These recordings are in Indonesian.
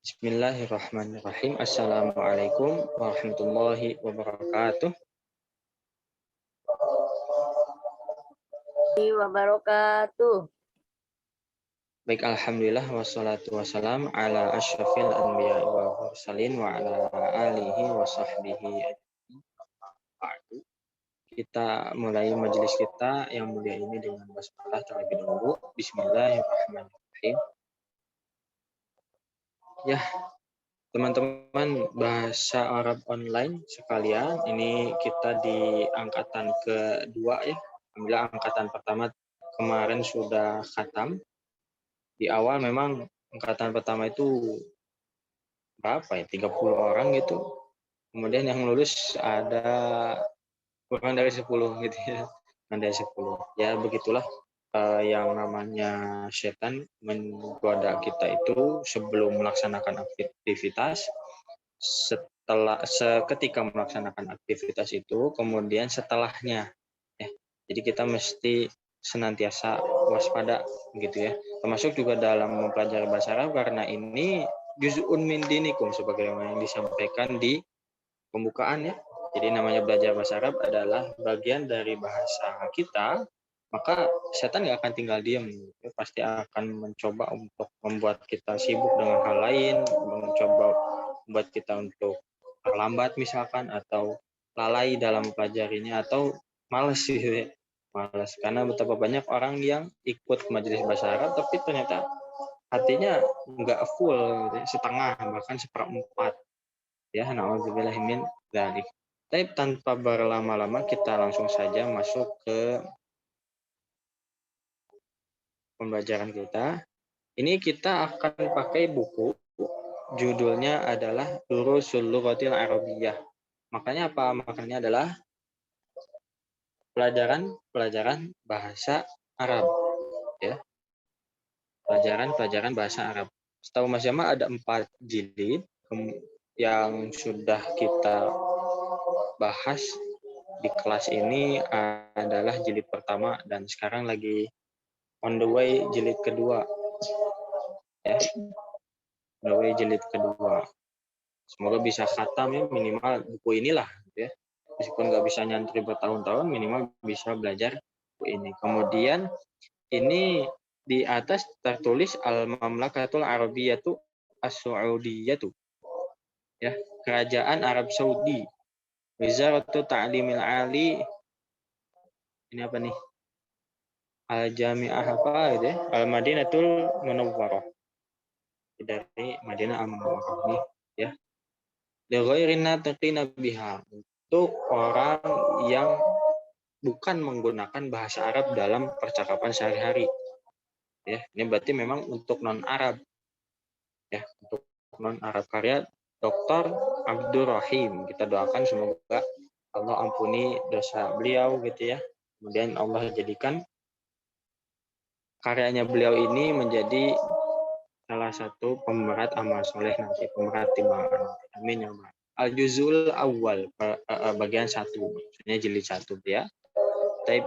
Bismillahirrahmanirrahim. Assalamualaikum warahmatullahi wabarakatuh. Wabarakatuh. Baik, alhamdulillah wassalatu wassalam ala asyrafil anbiya wal mursalin wa ala alihi wa sahbihi ajma'in. Kita mulai majelis kita yang mulia ini dengan basmalah terlebih dahulu. Bismillahirrahmanirrahim. Ya, teman-teman bahasa Arab online sekalian, ini kita di angkatan kedua ya. Alhamdulillah angkatan pertama kemarin sudah khatam. Di awal memang angkatan pertama itu berapa ya? 30 orang gitu. Kemudian yang lulus ada kurang dari 10 gitu ya. Kurang dari 10. Ya begitulah yang namanya setan menggoda kita itu sebelum melaksanakan aktivitas, ketika melaksanakan aktivitas itu, kemudian setelahnya ya. Jadi kita mesti senantiasa waspada gitu ya. Termasuk juga dalam mempelajari bahasa Arab karena ini juz'un min dinikum sebagaimana yang disampaikan di pembukaan ya. Jadi namanya belajar bahasa Arab adalah bagian dari bahasa kita, maka setan nggak akan tinggal diam, pasti akan mencoba untuk membuat kita sibuk dengan hal lain, mencoba membuat kita untuk terlambat misalkan, atau lalai dalam mempelajarinya, atau malas gitu ya. Malas karena betapa banyak orang yang ikut majelis bahasa Arab tapi ternyata hatinya nggak full gitu, setengah bahkan seperempat ya. Nauzubillah min dzalik. Tapi tanpa berlama-lama kita langsung saja masuk ke pembelajaran kita. Ini kita akan pakai buku, judulnya adalah Durusul Lughatil Arabiyyah. Makanya apa? Makanya adalah pelajaran bahasa Arab ya. Pelajaran bahasa Arab. Setahu Mas Yama ada 4 jilid yang sudah kita bahas di kelas ini, adalah jilid pertama dan sekarang lagi on the way jilid kedua ya. On the way jilid kedua. Semoga bisa khatam ya, minimal buku inilah gitu ya. Meskipun nggak bisa nyantri bertahun-tahun, minimal bisa belajar buku ini. Kemudian ini di atas tertulis Al-Mamlakatul Arabiyyatu As-Saudiyatu ya, Kerajaan Arab Saudi. Wizaratu Ta'limil Ali, ini apa nih? Al-Jami'ah apa gitu ya? Al-Madinatul Munawwarah. Dari Madinah Al-Munawwarah nih ya. Lighairi natiqina biha, untuk orang yang bukan menggunakan bahasa Arab dalam percakapan sehari-hari. Ya, ini berarti memang untuk non-Arab. Ya, untuk non-Arab, karya Dr. Abdul Rahim. Kita doakan semoga Allah ampuni dosa beliau gitu ya. Kemudian Allah jadikan karyanya beliau ini menjadi salah satu pemberat amal soleh nanti, pemberat timbangan. Amin ya Allah. Al-Juzul Awal, bagian 1, maksudnya jilid 1 ya. Type.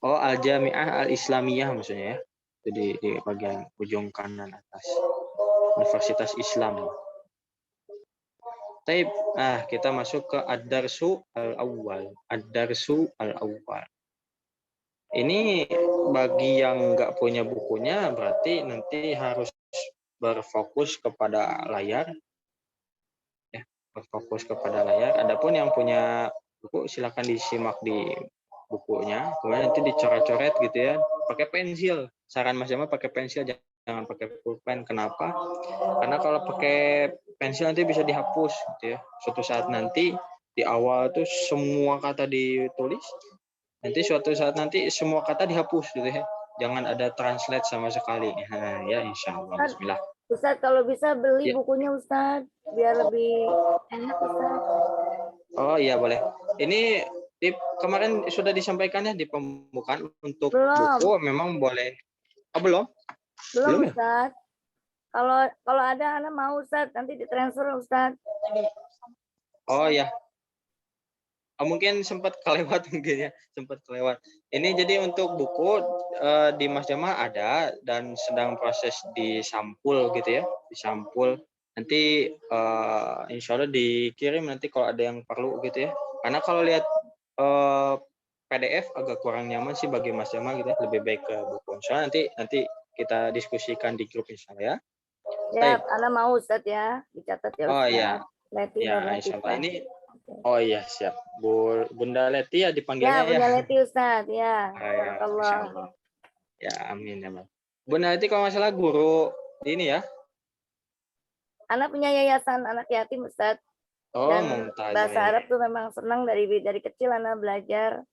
Oh, Al-Jami'ah Al-Islamiyah maksudnya ya. Jadi di bagian ujung kanan atas. Universitas Islam. Type. Kita masuk ke Ad-Darsu Al-Awwal. Ad-Darsu Al-Awwal. Ini bagi yang nggak punya bukunya berarti nanti harus berfokus kepada layar. Ya, berfokus kepada layar. Adapun yang punya buku silakan disimak di bukunya, kemudian nanti dicoret-coret gitu ya, pakai pensil. Saran Mas Jamal pakai pensil, jangan pakai pulpen. Kenapa? Karena kalau pakai pensil nanti bisa dihapus gitu ya. Suatu saat nanti di awal tuh semua kata ditulis, nanti suatu saat nanti semua kata dihapus gitu ya. Jangan ada translate sama sekali. Nah, ya insya Allah. Bismillah. Ustaz, kalau bisa beli Ya. bukunya Ustaz, biar lebih enak Ustaz. Oh iya boleh. Ini kemarin sudah disampaikan ya di pembukaan untuk Belum. buku, memang boleh. Oh belum? Belum ya? Ustaz. Kalau ada anak mau Ustaz, nanti ditransfer Ustaz. Oh iya. mungkin sempat kelewat mungkin ya, sempat kelewat. Ini jadi untuk buku di Mas Jamal ada dan sedang proses disampul gitu ya, disampul. Nanti insya Allah dikirim nanti kalau ada yang perlu gitu ya. Karena kalau lihat PDF agak kurang nyaman sih bagi Mas Jamal gitu ya, lebih baik ke buku. Soalnya nanti kita diskusikan di grup insya Allah ya. Ya, Ana mau Ustadz ya, dicatat ya Oh Ustadz. iya, Leti ya dan insya Allah Latifah. ini. Oke. Oh iya siap, Bunda Leti ya Ya, dipanggilnya ya. Bunda Leti Ustadz, ya. Ah, ya, insya Barakallah. Allah. Ya amin ya Bang. Bunda Leti kalau nggak salah guru di ini ya. Anak punya yayasan anak yatim Ustadz. Oh Dan Mumtaz bahasa ya. Arab tuh memang senang dari kecil Anak belajar.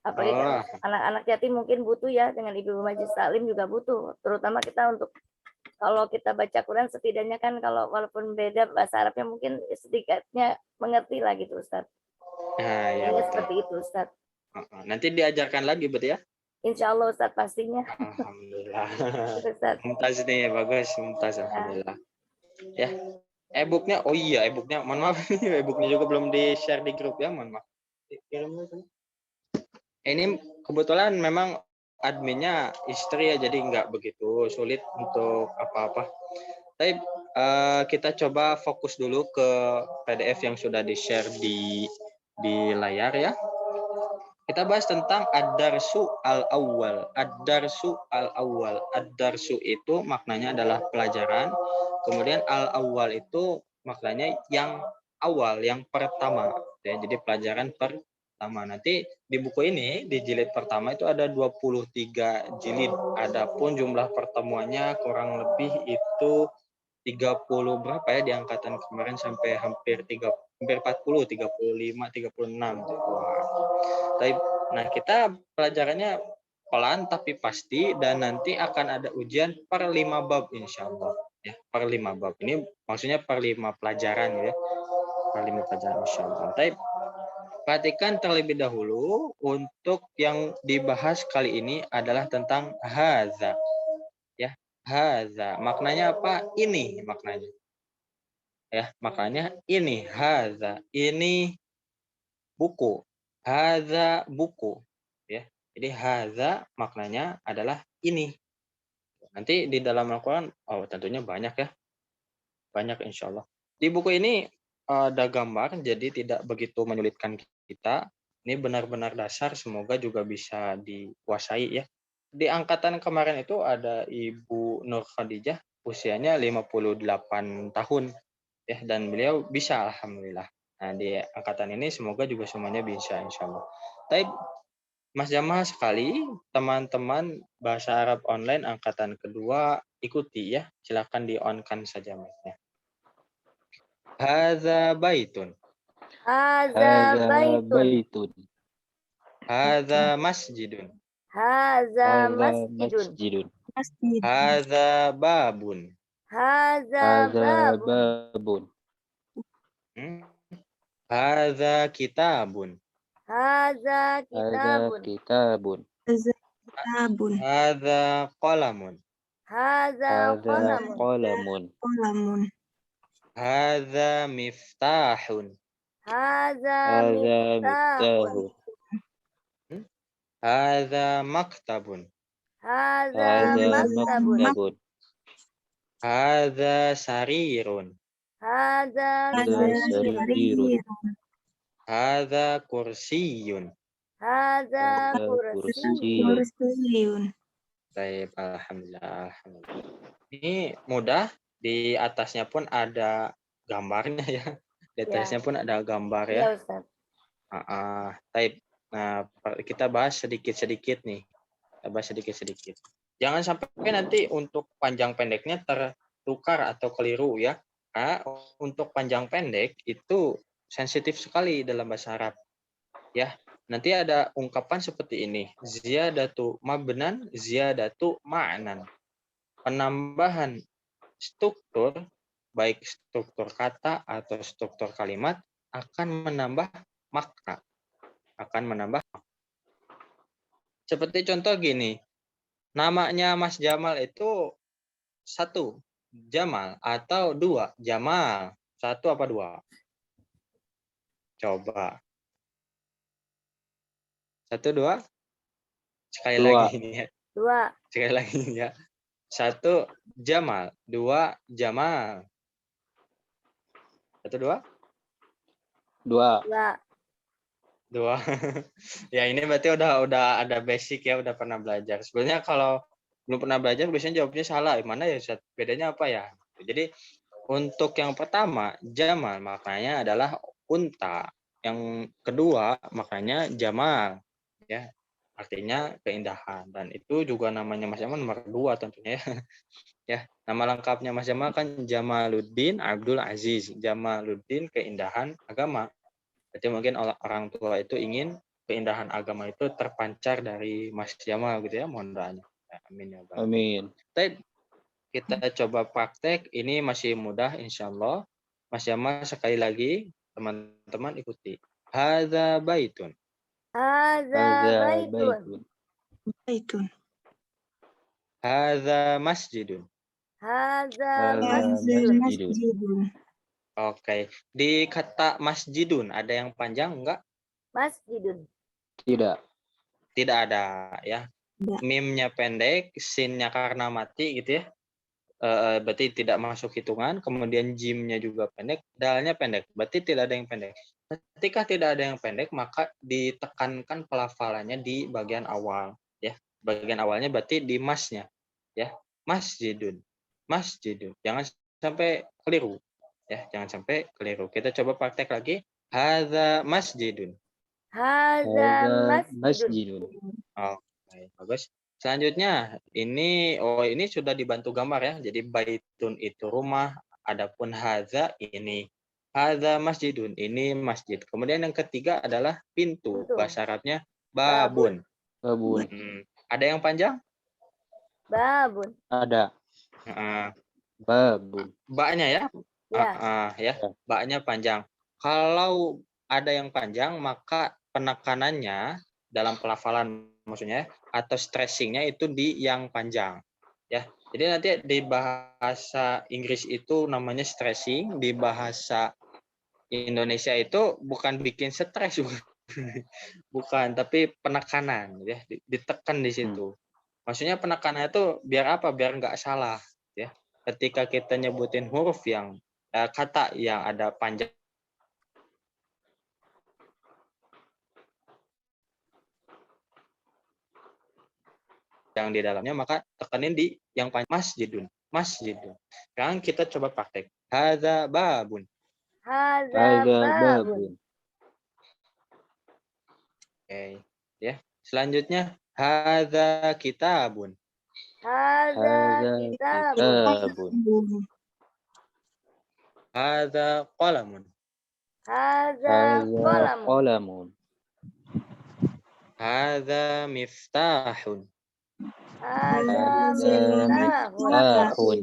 Apalagi kan Oh anak-anak yatim mungkin butuh ya, dengan ibu majelis taklim juga butuh. Terutama kita untuk kalau kita baca Quran setidaknya kan kalau walaupun beda bahasa Arabnya mungkin sedikitnya mengerti lah gitu Ustadz. nah, ya Intinya betul. seperti itu Ustadz. Nanti diajarkan lagi betul ya. Insya Allah Ustadz pastinya. Alhamdulillah. Ustadz. Mumtaz nih bagus, Mumtaz alhamdulillah. Ya, e-booknya, oh iya e-booknya, mohon maaf e-booknya juga belum di share di grup ya, mohon maaf. Ini kebetulan memang adminnya istri ya, jadi nggak begitu sulit untuk apa-apa. Tapi kita coba fokus dulu ke PDF yang sudah di share di layar ya. Kita bahas tentang ad-darsu al-awwal. Ad-darsu al-awwal. Ad-darsu itu maknanya adalah pelajaran. Kemudian al-awwal itu maknanya yang awal, yang pertama. Ya, jadi pelajaran pertama. Nanti di buku ini, di jilid pertama itu ada 23 jilid. Adapun jumlah pertemuannya kurang lebih itu 30 berapa ya di angkatan kemarin sampai hampir 40, 35, 36. Nah, kita pelajarannya pelan tapi pasti dan nanti akan ada ujian per 5 bab insya Allah. Ya, per 5 bab. Ini maksudnya per 5 pelajaran ya. Per 5 pelajaran insya Allah. Tapi perhatikan terlebih dahulu untuk yang dibahas kali ini adalah tentang haza. Ya, haza. Maknanya apa? Ini maknanya. Ya, maknanya ini haza. Ini buku. Haza buku. Ya. Jadi haza maknanya adalah ini. Nanti di dalam Al-Quran, oh tentunya banyak ya. Banyak insya Allah. Di buku ini ada gambar, jadi tidak begitu menyulitkan kita. Ini benar-benar dasar, semoga juga bisa dikuasai ya. Di angkatan kemarin itu ada Ibu Nur Khadijah, usianya 58 tahun. Ya, dan beliau bisa alhamdulillah. Nah, di angkatan ini semoga juga semuanya bisa insya Allah. Tapi Mas Jamal sekali, teman-teman bahasa Arab online angkatan kedua ikuti ya. Silakan di-on-kan saja mic-nya. Hadza baitun. Hadza baitun. Hadza masjidun. Hadza masjidun. Hadza babun. Hadza babun. Hadza kitabun. Hadza kitabun. Hadza qalamun. Hadza qalamun. Hadza miftahun. Hadza miftahun. Hadza maktabun. Hadza maktabun. Hadza sarirun. Hadza sarirun. Hadza kursiyun. Hadza kursiyun. Baik, alhamdulillah. Ini mudah, di atasnya pun ada gambarnya ya. Di atasnya pun ada gambar ya. Iya, Ustaz. Baik. Nah, kita bahas sedikit-sedikit nih. Kita bahas sedikit-sedikit. Jangan sampai nanti untuk panjang pendeknya tertukar atau keliru ya. Karena untuk panjang pendek itu sensitif sekali dalam bahasa Arab. Ya, nanti ada ungkapan seperti ini. Ziyadatu mabnan, ziyadatu ma'nan. Penambahan struktur, baik struktur kata atau struktur kalimat, akan menambah makna. Seperti contoh gini, namanya Mas Jamal itu 1, Jamal, atau 2, Jamal. 1 apa 2? Coba. 1, 2. Sekali 2. lagi ini ya. 2. Sekali lagi ya. 1 Jamal, 2 Jamal. 1, 2. 2. 2. 2. Ya ini berarti udah ada basic ya, udah pernah belajar. Sebenarnya kalau belum pernah belajar biasanya jawabnya salah. Mana ya Ustaz? Bedanya apa ya? Jadi untuk yang pertama Jamal maknanya adalah unta. Yang kedua maknanya Jamal ya. Artinya keindahan, dan itu juga namanya Mas Jamal nomor 2 tentunya ya. Ya, nama lengkapnya Mas Jamal kan Jamaluddin Abdul Aziz. Jamaluddin keindahan agama. Jadi mungkin orang tua itu ingin keindahan agama itu terpancar dari Mas Jamal gitu ya, mohon doanya. Ya, amin ya Rabbal alamin. Amin. Baik, kita coba praktek, ini masih mudah insya Allah. Mas Jamal sekali lagi, teman-teman ikuti. Hadza baitun. Hadza Hadza baitun. baitun. Baitun. Hadza masjidun. Hadza Hadza masjidun. masjidun. Masjidun. Oke, di kata masjidun ada yang panjang enggak? Masjidun. Tidak. Tidak ada ya. Tidak. Mimnya pendek, sinnya karena mati gitu ya. Berarti tidak masuk hitungan, kemudian jimnya juga pendek, dalnya pendek, berarti tidak ada yang pendek. Ketika tidak ada yang pendek, maka ditekankan pelafalannya di bagian awal, ya. Bagian awalnya berarti di masnya, ya. Masjidun, masjidun. Jangan sampai keliru, ya. Jangan sampai keliru. Kita coba praktek lagi. Hadza masjidun. Hadza Hadza masjidun. masjidun. Oke, bagus. Selanjutnya, ini sudah dibantu gambar ya. Jadi baitun itu rumah, adapun hadza ini. Hadza masjidun, ini masjid. Kemudian yang ketiga adalah pintu. Pintu. Bahasa Arabnya babun. Babun. Ada yang panjang? Babun. Ada. Heeh. Babun. Baknya ya? Ya. Ya, baknya panjang. Kalau ada yang panjang, maka penekanannya dalam pelafalan maksudnya atau stressingnya itu di yang panjang ya. Jadi nanti di bahasa Inggris itu namanya stressing, di bahasa Indonesia itu bukan bikin stres bukan, tapi penekanan ya, ditekan di situ. Maksudnya penekanannya itu biar apa? Biar nggak salah ya. Ketika kita nyebutin huruf yang kata yang ada panjang yang di dalamnya, maka tekanin di yang panjang masjidun, masjidun. Sekarang kita coba praktek. Hadza babun. Hadza Hadza babun. babun. Oke, ya. Selanjutnya hadza kitabun. Hadza Hadza kitabun. kitabun. Hadza qalamun. Hadza Hadza qalamun. qalamun. Hadza miftahun. Hadza Hadza miftahun. miftahun.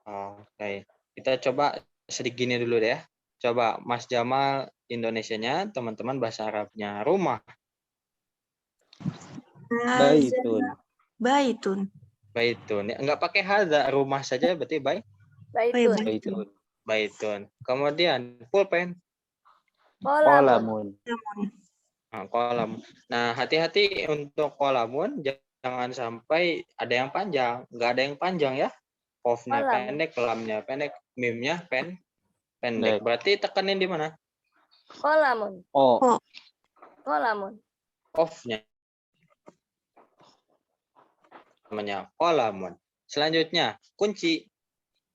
Oke, kita coba sedikit gini dulu deh ya. Coba Mas Jamal Indonesianya, teman-teman bahasa Arabnya. Rumah. Baitun. Baitun. Baitun. Enggak pakai hadza, rumah saja berarti Baitun. Baitun. baitun. Kemudian pulpen. Qalamun. Qalamun. Nah, kolam. Nah, hati-hati untuk kolamun, jangan sampai ada yang panjang. Enggak ada yang panjang ya. Qafnya Kolam. pendek, lamnya pendek, mimnya pendek. Pendek. Berarti tekanin di mana? Qalamun. O. Qalamun. Qafnya. Namanya kolamun. Selanjutnya, kunci.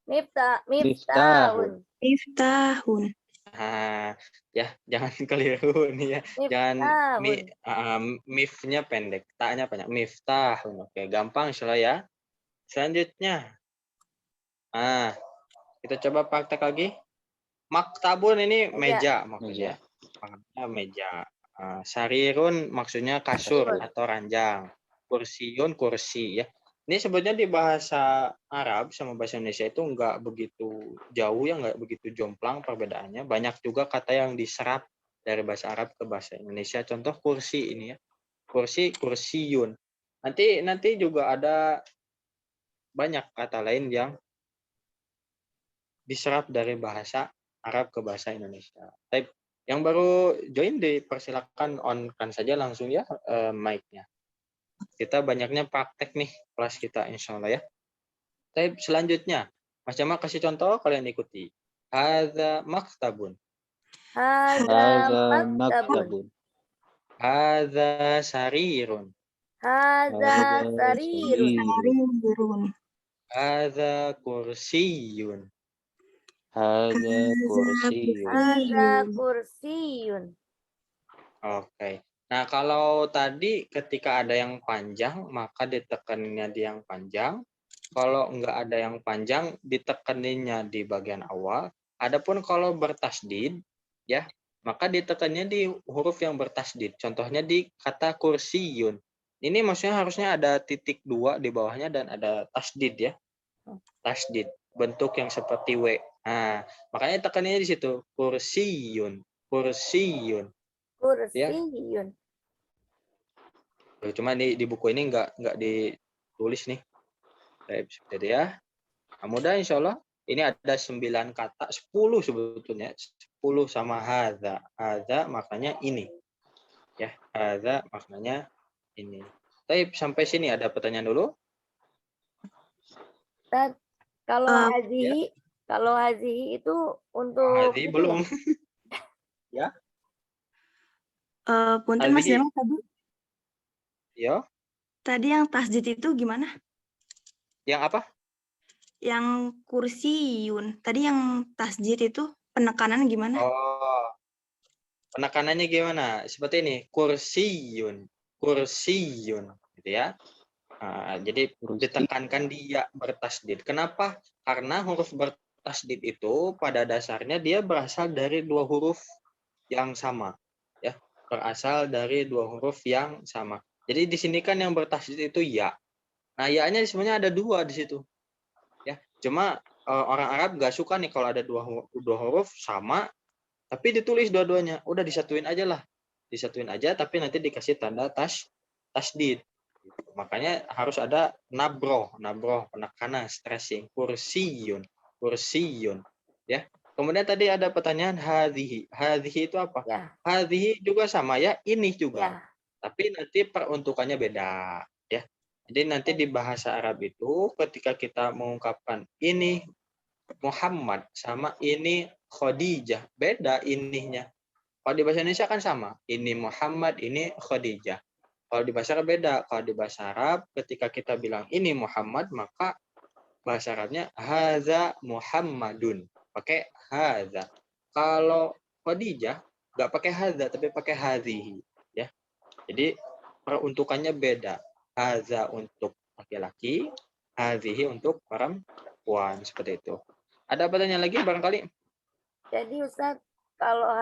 Miftahun. Miftahun. Nah, ya jangan keliru nih ya. Jangan mifnya pendek, taknya banyak. Miftahun. Oke, gampang insyaallah ya. Selanjutnya. Kita coba praktek lagi. Maktabun ini meja maksudnya. Meja. Sarirun maksudnya kasur atau ranjang. Kursiun kursi ya. Ini sebenarnya di bahasa Arab sama bahasa Indonesia itu enggak begitu jauh ya, enggak begitu jomplang perbedaannya. Banyak juga kata yang diserap dari bahasa Arab ke bahasa Indonesia. Contoh kursi ini ya. Kursi, kursiun. Nanti juga ada banyak kata lain yang diserap dari bahasa Arab ke bahasa Indonesia. Tapi Yang baru join dipersilakan on-kan saja langsung ya mic-nya. Kita banyaknya praktek nih kelas kita insya Allah ya. Tapi selanjutnya, Mas Jamal kasih contoh, kalian ikuti. Hadza maktabun. Hadza Hadza maktabun. maktabun. Hadza sarirun. Hadza Hadza sarirun. Sarirun. Hadza kursiyun. Hadza kursiyun. Hadza kursiyun. Oke. Nah, kalau tadi ketika ada yang panjang, maka ditekannya di yang panjang. Kalau enggak ada yang panjang, ditekannya di bagian awal. Adapun kalau bertasdid, ya, maka ditekannya di huruf yang bertasdid. Contohnya di kata kursiyun. Ini maksudnya harusnya ada titik 2 di bawahnya dan ada tasdid ya. Tasdid, bentuk yang seperti W. Nah, makanya tekannya di situ, kursiyun, kursiyun. Ya. Kursiyun. Cuma di buku ini nggak ditulis nih. Jadi ya. Nah, mudah insya Allah. Ini ada 9 kata, 10 sebetulnya. 10 sama hadza. Hadza maknanya ini. Ya, hadza maknanya ini. Tapi sampai sini ada pertanyaan dulu? Ustaz, kalau Eh, hazihi, kalau hazihi itu untuk Hadzi itu belum. ya? Ya. Punten Mas Hazihi. Jamal Ya. tadi yang tasdid itu gimana? Yang apa? Yang kursiyun. Tadi yang tasdid itu penekanan gimana? Oh, penekanannya gimana? Seperti ini, kursiyun, kursiyun, gitu ya. Nah, jadi ditekankan dia bertasdid. Kenapa? Karena huruf bertasdid itu pada dasarnya dia berasal dari 2 huruf yang sama, ya. Berasal dari 2 huruf yang sama. Jadi di sini kan yang bertasdid itu ya. Nah, ya-nya sebenarnya ada 2 di situ. Ya, cuma orang Arab nggak suka nih kalau ada dua huruf sama tapi ditulis dua-duanya. Udah disatuin aja lah. Disatuin aja tapi nanti dikasih tanda tasdid. Makanya harus ada nabroh penekanan, stressing, kursiyun, kursiyun. Ya. Kemudian tadi ada pertanyaan hadhihi. Hadhihi itu apa? Ya. Hadhihi juga sama ya, ini juga. Ya. Tapi nanti peruntukannya beda, ya. Jadi nanti di bahasa Arab itu ketika kita mengungkapkan ini Muhammad sama ini Khadijah, beda ininya. Kalau di bahasa Indonesia kan sama, ini Muhammad, ini Khadijah. Kalau di bahasa Arab beda. Kalau di bahasa Arab ketika kita bilang ini Muhammad, maka bahasa Arabnya haza Muhammadun. Pakai haza. Kalau Khadijah nggak pakai haza tapi pakai hadhihi, ya. Jadi peruntukannya beda. Haza untuk laki-laki, hadhihi untuk perempuan, seperti itu. Ada pertanyaan lagi barangkali? Jadi Ustaz, kalau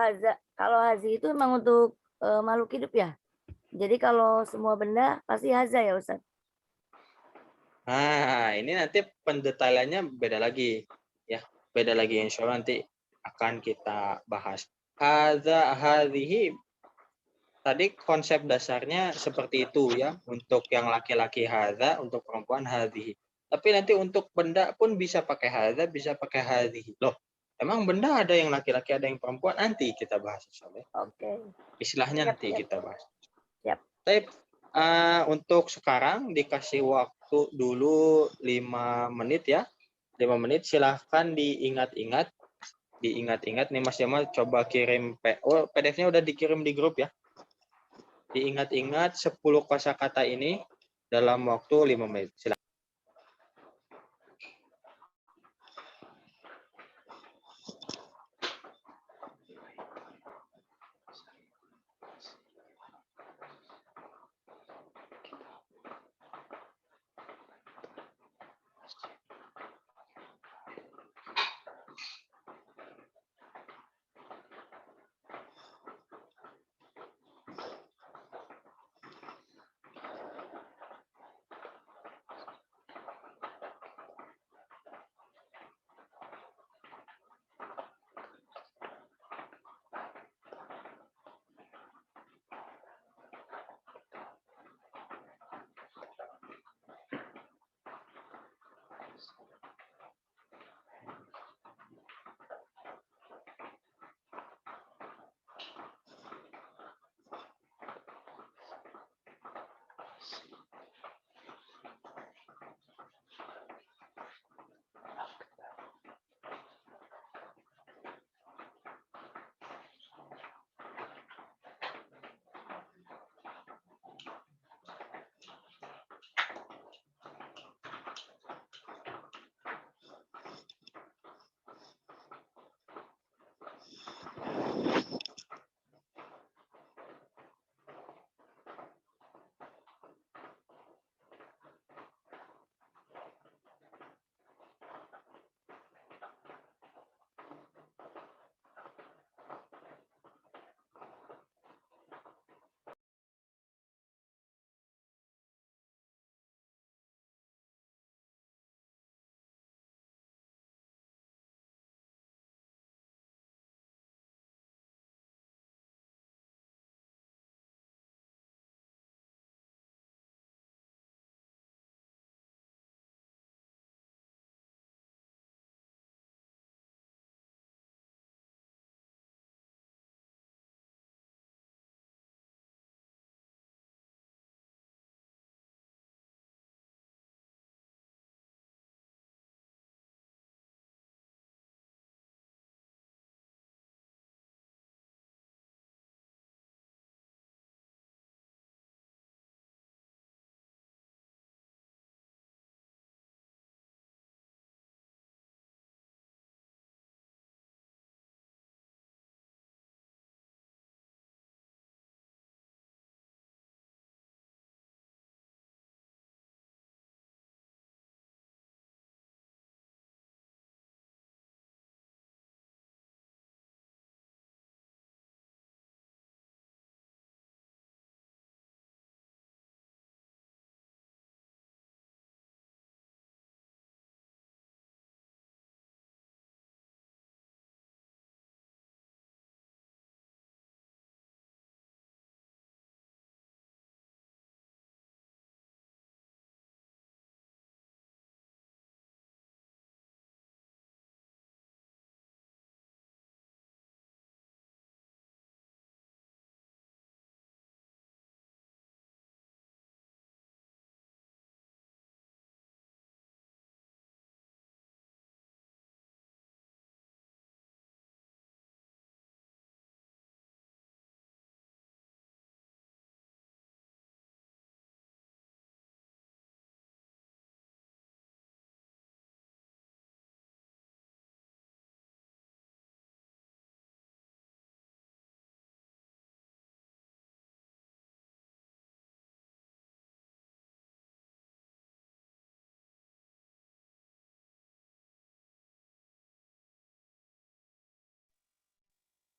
hazi itu memang untuk makhluk hidup ya? Jadi kalau semua benda pasti haza ya Ustaz? Nah, ini nanti pendetailannya beda lagi. Ya, beda lagi insya Allah nanti akan kita bahas. Hadza hadhihi tadi konsep dasarnya seperti itu ya. Untuk yang laki-laki hadza, untuk perempuan hadhihi. Tapi nanti untuk benda pun bisa pakai hadza, bisa pakai hadhihi. Loh, emang benda ada yang laki-laki, ada yang perempuan? Nanti kita bahas insya Allah. Oke. Istilahnya Siap, nanti siap. kita bahas. Siap. Tapi untuk sekarang dikasih waktu dulu 5 menit ya. 5 menit silahkan diingat-ingat nih Mas Jamal, coba kirim PDF-nya udah dikirim di grup ya. Diingat-ingat 10 kosakata ini dalam waktu 5 menit. Silahkan.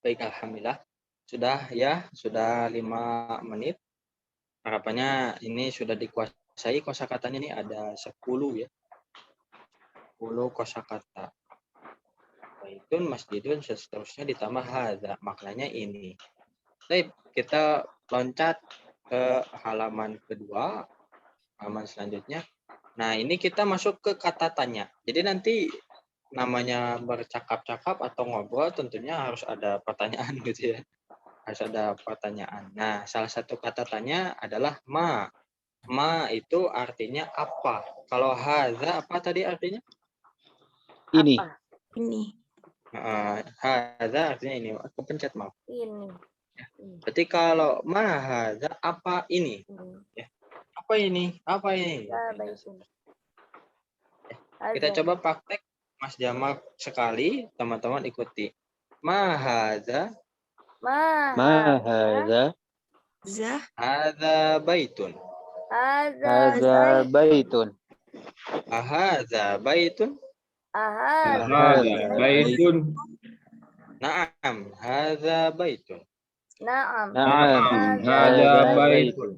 Baik, alhamdulillah. Sudah ya, sudah 5 menit. Harapannya ini sudah dikuasai kosakatanya, ini ada 10 ya. 10 kosakata. Baitun, masjidun, seterusnya ditambah hadza. Maknanya ini. Baik, kita loncat ke halaman kedua, halaman selanjutnya. Nah, ini kita masuk ke kata tanya. Jadi nanti namanya bercakap-cakap atau ngobrol tentunya harus ada pertanyaan gitu ya. Harus ada pertanyaan. Nah, salah satu kata tanya adalah ma. Ma itu artinya apa? Kalau hadza apa tadi artinya? Ini. Apa? Ini. Hadza artinya ini. Aku pencet maaf. Ini. Berarti kalau ma hadza apa ini? Ya. Apa ini? Apa ini? Ya, baitun. Kita coba praktek Mas Jamal sekali, teman-teman ikuti. Ma hadza. Ma Hadza. Za. Hadza baitun. Hadza baitun. Hadza baitun. Hadza baitun. Naam, hadza baitun. Naam. Na'am, Hadza baitun.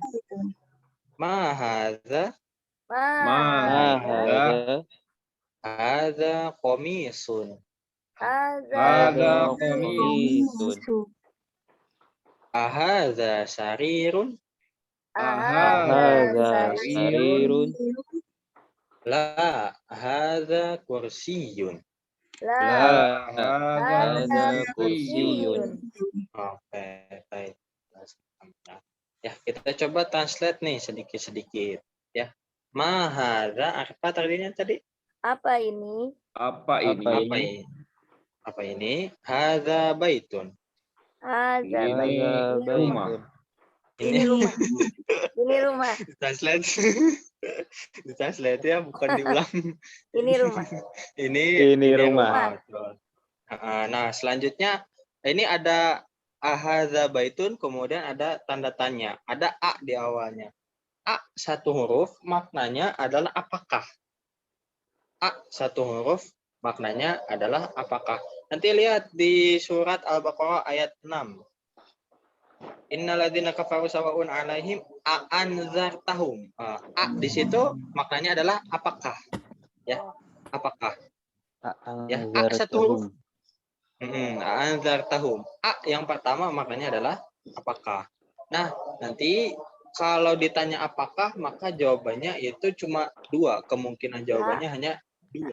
Ma hadza. Ma Hadza. Hadza qamisun. Hadza qamisun. Hadza sarirun. Hadza sarirun. La, hadza kursiyun. La, hadza kursiyun. Oke, baik. Ya, kita coba translate nih sedikit-sedikit ya. Ma hadza apa tadi? Apa ini? Apa ini? Apa ini? Hadza baitun. Hadza Hadza baitun. Ini rumah. Ini rumah. Translate. Translate ya, bukan diulang. Ini rumah. Ini rumah. Betul. Nah, selanjutnya ini ada hadza baitun, kemudian ada tanda tanya. Ada a di awalnya. A satu huruf maknanya adalah apakah. A satu huruf maknanya adalah apakah. Nanti lihat di surat Al-Baqarah ayat 6. Innalladzina kafaru sawa'un 'alaihim a anzartahum. A di situ maknanya adalah apakah. Ya, apakah. Ya, a satu huruf. Anzartahum. A yang pertama maknanya adalah apakah. Nah, nanti kalau ditanya apakah, maka jawabannya itu cuma 2. Kemungkinan jawabannya hanya 2.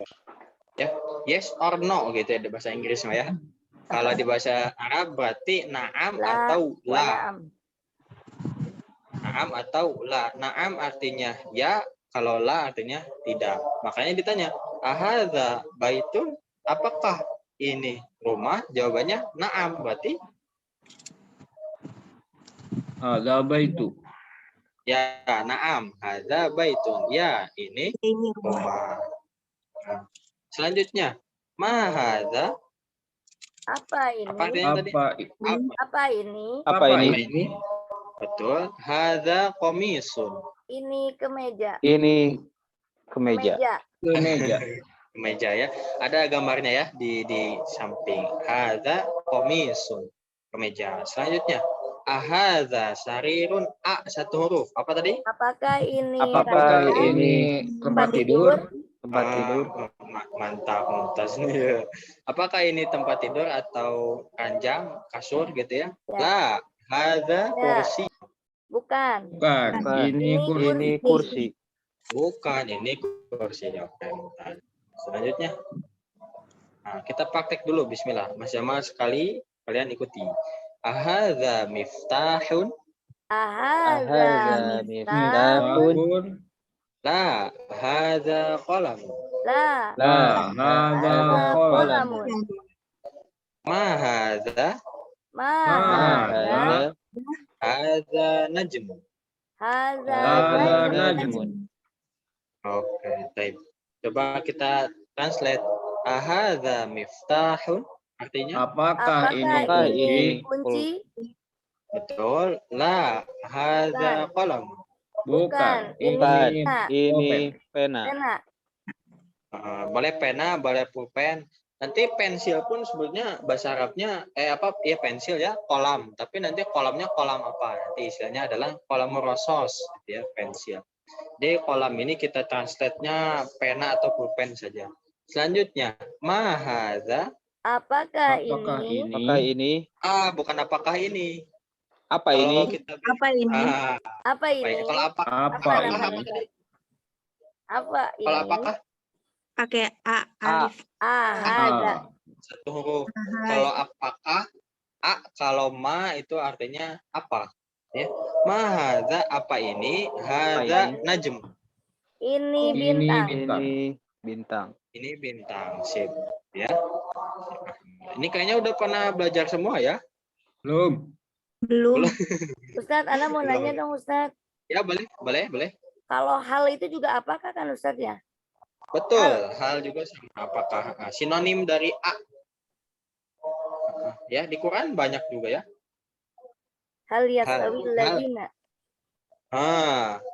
Ya, yes or no gitu ya di bahasa Inggris ya. Kalau di bahasa Arab berarti na'am atau la. Na'am atau la. Na'am artinya ya, kalau la artinya tidak. Makanya ditanya, ahadza baitun? Apakah ini rumah? Jawabannya na'am, berarti Hadza baitu. ya, na'am, hadza baitun. Ya, ini rumah. Nah, selanjutnya, ma hadza? Apa ini? Apa artinya tadi? Apa ini? Apa ini? Betul. Hadza qamisun. Ini kemeja. Ini kemeja. Kemeja ya. Ada gambarnya ya di samping. Hadza qamisun. Kemeja. Selanjutnya, ahadza sarirun. A satu huruf. Apa tadi? Apakah ini tempat tidur? Tempat tidur. Mantap, mumtaz. Apakah ini tempat tidur atau ranjang, kasur gitu ya? La, hadza kursi. Bukan. Ini kursi. Bukan, ini kursi. Oke, mumtaz. Selanjutnya, nah, kita praktek dulu. Bismillah. Mas Jamal sekali, kalian ikuti. Ahadza miftahun. Ahadza miftahun. La, hadza qalam. La, hadza qalam. Ma hadza? Hadza najmun. Hadza najmun. Oke, baik. Coba kita translate. Ahadza miftahun? Artinya? Apakah ini kunci? Betul. La, hadza qalam. Bukan. Ini pena. Boleh pena, boleh pulpen. Nanti pensil pun sebetulnya bahasa Arabnya ya pensil ya, kolam. Tapi nanti kolamnya kolam apa? Nanti istilahnya adalah kolam rosos, ya pensil. Di kolam ini kita translate-nya pena atau pulpen saja. Selanjutnya, mahadza. Apakah Apakah ini? ini? Apakah ini? Bukan apakah ini. Apa Kalau ini? kita Apa ini? Apa ini? Kalau Apa apakah ini? apa tadi? Apa Kalau ini? apakah Pakai A, alif. Ahada. satu huruf. Kalau apakah kalau ma itu artinya apa? Ya. Mahadza apa ini? Hadza ini? najm. Ini Ini bintang. bintang. Ini bintang. Ini bintang. Sip. Ya. Ini kayaknya udah pernah belajar semua ya? Belum. Belum. Ustadz, Ana mau Belum. nanya dong Ustadz. Ya, boleh. Kalau hal itu juga apakah kan Ustadz ya? Betul. Hal juga sama. Apakah sinonim dari a? Ya, di Quran banyak juga ya. Hal yasawil hal. ladina.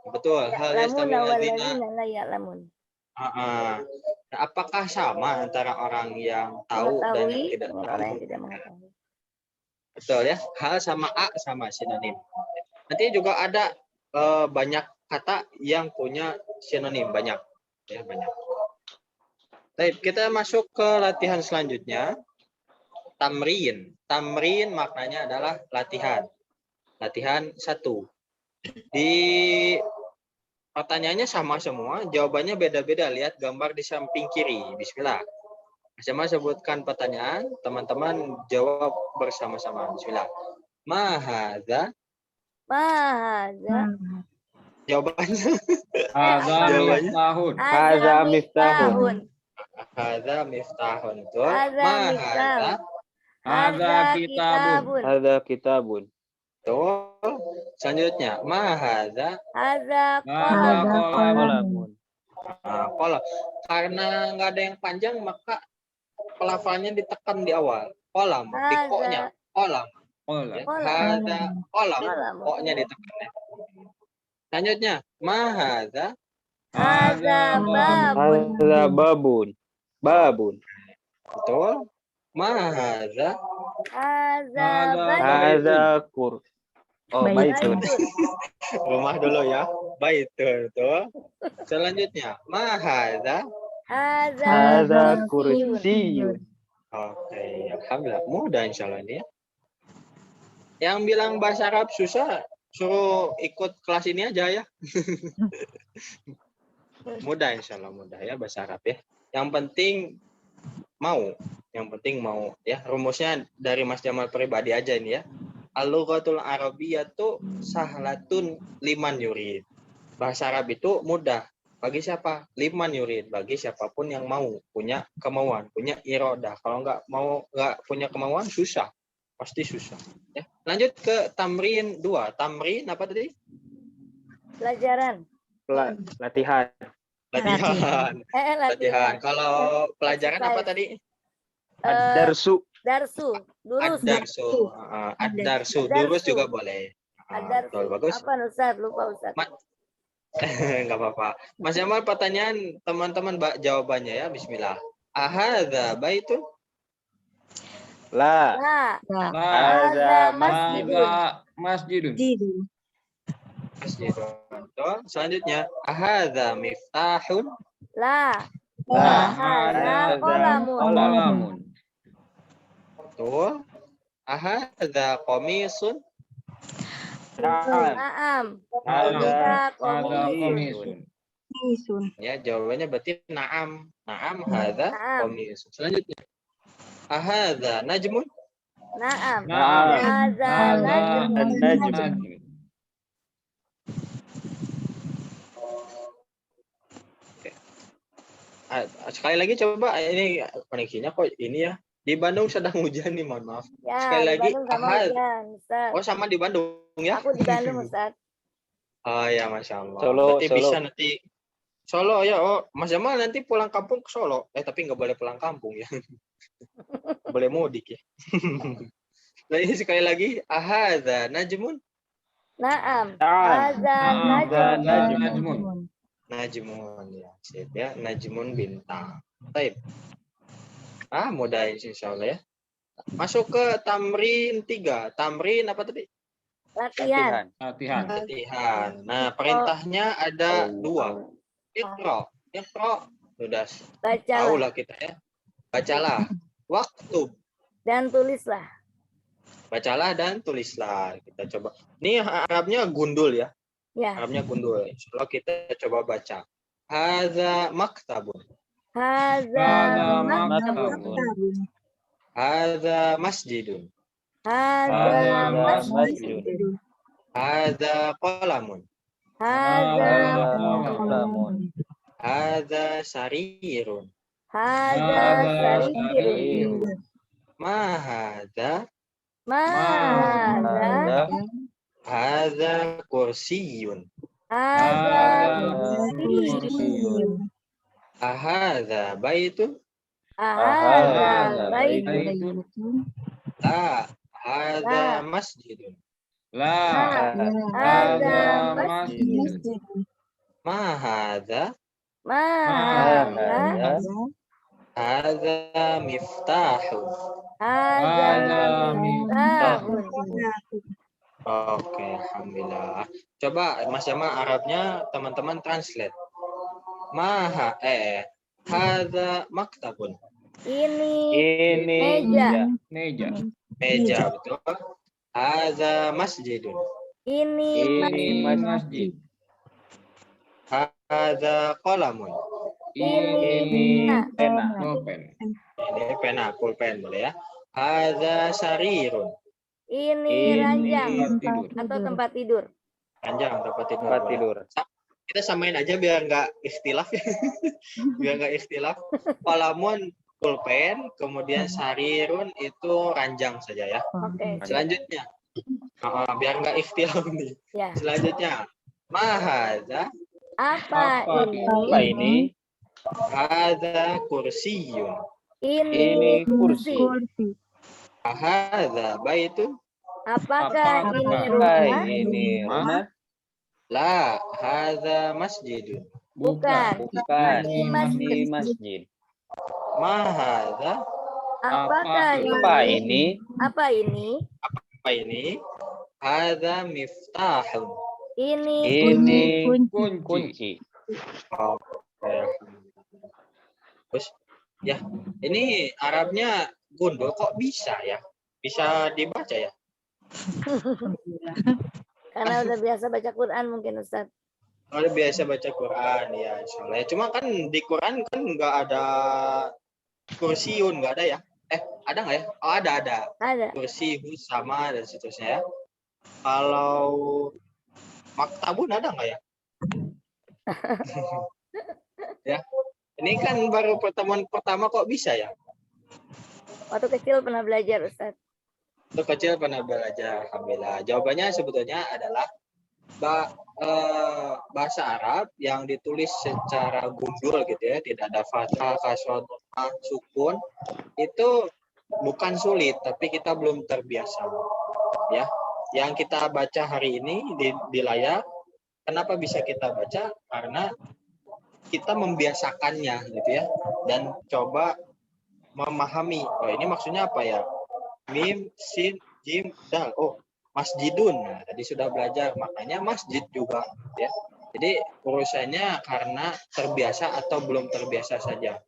Betul. Hal Ya'lamun yastamil wal ladzina. ladina la ya'lamun. Nah, apakah sama antara orang yang tahu dan yang Mengetahui tidak dengan tahu? orang yang tidak mengetahui. Betul ya. Hal sama a sama sinonim. Nanti juga ada banyak kata yang punya sinonim banyak. Ya, banyak. Baik, kita masuk ke latihan selanjutnya. Tamrin. Tamrin maknanya adalah latihan. Latihan 1. Di pertanyaannya sama semua, jawabannya beda-beda. Lihat gambar di samping kiri. Bismillah. Sama sebutkan pertanyaan, teman-teman jawab bersama-sama. Bismillah. Mahadza. Mahadza. Jawabannya. Hadza Jawabannya. miftahun. Hadza miftahun. Hadza miftahun. Betul. Hadza Mahadza. Hadza kitabun. Hadza kitabun. Betul. Selanjutnya. Mahadza. Hadza Hadza qalamun. qalamun. Kalau karena nggak ada yang panjang, maka pelafalannya ditekan di awal. Kolam. Di koknya. Kolam. Qalam. Ya. Kolam. Hadza kolam. Kolam. Koknya ditekan. Ya. Selanjutnya. Mahadza. Hadza babun. Hadza babun. Babun. Betul. Mahadza. Hadza Hadza baitun. Hadza kur. Oh, baitun. Rumah dulu ya. Baitun. Betul. Selanjutnya. Mahadza. Hadza Hadza kursiyun. kursiyun. Oke. Alhamdulillah. Mudah insya Allah ini ya. Yang bilang bahasa Arab susah, suruh ikut kelas ini aja ya. Mudah insya Allah, mudah ya bahasa Arab ya. Yang penting mau, ya. Rumusnya dari Mas Jamal pribadi aja ini ya. Al-lughatul arabiyyatu sahlatun liman yurid. Bahasa Arab itu mudah bagi siapa? Liman yurid, bagi siapapun yang mau, punya kemauan, punya irodah. Kalau nggak punya kemauan susah, pasti susah. Ya. Lanjut ke tamrin 2. Tamrin apa tadi? Pelajaran. Latihan. Latihan. Latihan. Kalau pelajaran apa tadi? Ad-darsu. Darsu. Durus. Ad-darsu. Ad-darsu. Durus juga boleh. Ad-darsu. Betul, bagus. Apa Ustaz? Lupa Ustaz. Enggak apa-apa. Mas Jamal, pertanyaan teman-teman jawabannya ya. Bismillah. Ahadza baitun? La. La. Hadza masjidun. masjidun. Masjidun. Betul. Selanjutnya, ahadza miftahun? La. La. Hadza qalamun. Qalamun. Betul. Ahadza qamisun? Naam. Hadza Hadza qamisun. Qamisun. Ya, jawabannya berarti na'am. Na'am hadza Na'am. qamisun. Selanjutnya, ahadza najmun? Naam. Na'am. Hadza najmun. najmun. Sekali lagi coba, ini koneksinya kok ini ya. Di Bandung sedang hujan nih, mohon maaf. Ya, Sekali di lagi, Bandung sama ahad. hujan, Ustaz. Oh, sama di Bandung ya? Aku di Bandung, Ustaz. Oh ya, Masya Allah. Solo, Berarti Solo. bisa nanti Solo ya. Oh, Mas Jamal nanti pulang kampung ke Solo. Tapi nggak boleh pulang kampung ya. Boleh mudik ya. Nah, ini sekali lagi, ahadza najmun? Naam. Naam. Hadza najmun. Najmun. Najmun ya. Sip ya, najmun bintang. Baik. Mudah insya Allah ya. Masuk ke tamrin 3. Tamrin apa tadi? Latihan. Latihan. Latihan. Nah, perintahnya ada 2. Iqra. Iqra. Sudah tahu Bacalah lah kita ya. Bacalah. Waktu. dan tulislah. Bacalah dan tulislah. Kita coba. Ini Arabnya gundul ya. Ya. Arabnya gundul. Insyaallah kita coba baca. Hadza maktabun. Hadza Hadza maktabun. maktabun. Hadza masjidun. Hadza Hadza masjidun. Hadza qalamun. Hadza Qalamun. Hadza sarirun. Hadza sarirun. Ma hadza. Ma hadza. Hadza kursiyun. Hadza kursiyun. Ahadza baitun. Hadza Baitun. baitun. La. Hadza masjidun. La. Hadza masjidun. Ma hadza. Ma hadza. Hadza miftahun. Hadza miftahun. Oke, alhamdulillah. Coba Mas Jamal Arabnya teman-teman translate. Hadza maktabun. Ini Ini meja. Meja. Meja, betul. Hadza masjidun. Ini Ini Masjid. Hadza qalamun. Ini pena. Pulpen. Ini pena, pulpen boleh ya. Hadza sarirun. ini ranjang Tidur. atau tempat tidur. Ranjang tempat tidur. Tempat boleh. tidur. Kita samain aja biar nggak ikhtilaf. Biar nggak ikhtilaf. Qalamun pulpen, kemudian sarirun itu ranjang saja ya. Oke. Selanjutnya, biar nggak ikhtilaf nih. Ya. Selanjutnya, mahadza. Apa Apa ini? Apa ini? Hadza kursiyun. Ini kursi. Hadza baitun. Apakah Apakah ini Apa rumah? ini rumah? La, hadza masjidun. Bukan. Bukan. Ini Ini masjid. masjid. Mahadza. Apakah Apa ini? Apa ini? Apa ini? Hadza miftahun. Ini Ini Kunci. kunci. Oke. Terus, ya, ini Arabnya gundul kok bisa ya? Bisa dibaca ya? karena udah biasa baca Quran mungkin Ustaz. Kalau biasa baca Quran ya, insya Allah. Cuma kan di Quran kan nggak ada kursiun, nggak ada ya? Ada nggak ya? Oh, ada. Ada. Kursi, sama dan seterusnya ya. Kalau maktabun ada nggak ya? Ya, ini kan baru pertemuan pertama kok bisa ya? Waktu kecil pernah belajar Ustaz. Untuk kecil pernah belajar, alhamdulillah. Jawabannya sebetulnya adalah bahasa Arab yang ditulis secara gundul gitu ya, tidak ada fathah, kasrah, sukun, itu bukan sulit, tapi kita belum terbiasa. Ya, yang kita baca hari ini di layar, kenapa bisa kita baca? Karena kita membiasakannya gitu ya, dan coba memahami. Oh, ini maksudnya apa ya? Mim, sin, jim, dal. Oh, masjidun. Nah, tadi sudah belajar, makanya masjid juga ya. Jadi urusannya karena terbiasa atau belum terbiasa saja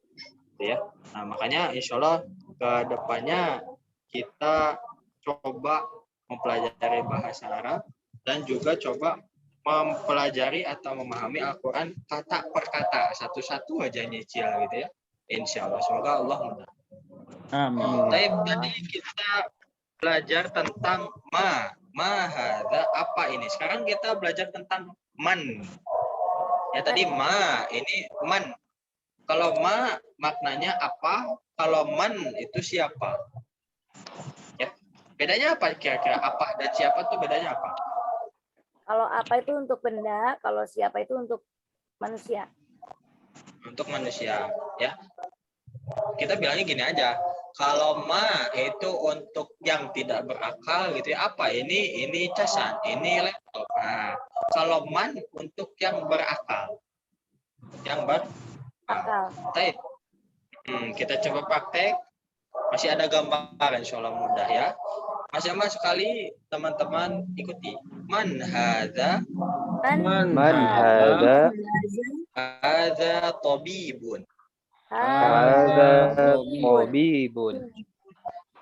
ya. Nah, makanya insya Allah ke depannya kita coba mempelajari bahasa Arab dan juga coba mempelajari atau memahami Al-Quran kata per kata, satu-satu aja nyicil gitu ya. Insya Allah, semoga Allah mudah. Amin. Tadi kita belajar tentang hadza, apa ini. Sekarang kita belajar tentang man. Ya tadi ini man. Kalau maknanya apa? Kalau man itu siapa? Ya. Bedanya apa kira-kira? Apa dan siapa tuh bedanya apa? Kalau apa itu untuk benda, kalau siapa itu untuk manusia. Untuk manusia, ya. Kita bilangnya gini aja. Kalau itu untuk yang tidak berakal gitu ya. Apa ini casan, ini laptop. Nah, kalau man untuk yang berakal. Yang berakal. Akal. Kita coba praktek. Masih ada gambaran, insya Allah mudah ya. Mas Jamal sekali teman-teman ikuti. Man hadza? Man Man hadza? Hadza tabibun. Hadza tabibun. tabibun.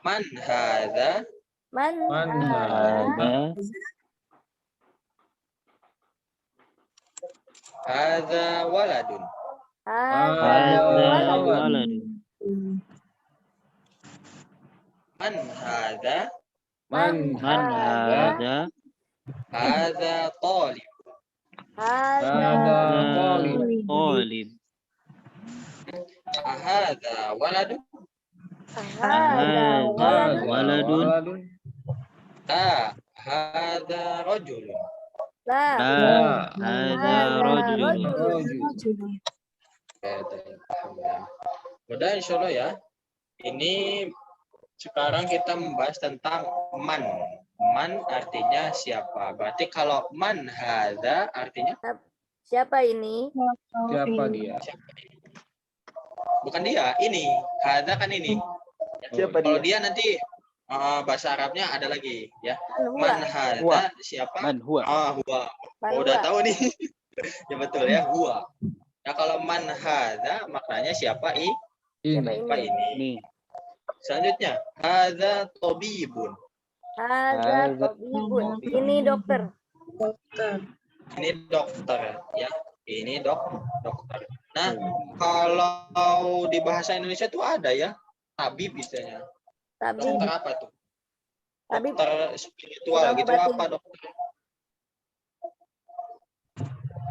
Man hadza? Man Man hadza? Hadza waladun. Hadza Hadza waladun. Man hadza? Man hadza? Hadza talib. Hadza Talib. Hadza waladun. hadza waladun. Waladun. La hadza rajulun. La Hadza rajulun. rajulun. Alhamdulillah. Mudah insya Allah ya. Ini sekarang kita membahas tentang man. Man artinya siapa. Berarti kalau man hadza artinya Siapa ini? Siapa dia? bukan dia, ini. Hadza kan ini. Siapa Kalau dia? dia nanti bahasa Arabnya ada lagi ya. Man Man huwa. hadza siapa? Man huwa. Huwa. Man Oh, udah huwa. tahu nih. Ya betul ya, huwa. Nah, kalau man hadza maknanya siapa Siapa siapa ini? ini. Ini. Selanjutnya, hadza tabibun. Hadza Hadza tabibun. Ini dokter. Ini dokter ya. Ini dokter. Nah, kalau di bahasa Indonesia tuh ada ya, tabib istilahnya. Tabib. Dokter apa tuh? Tabib. Dokter spiritual gitu Mengobati. apa dokter?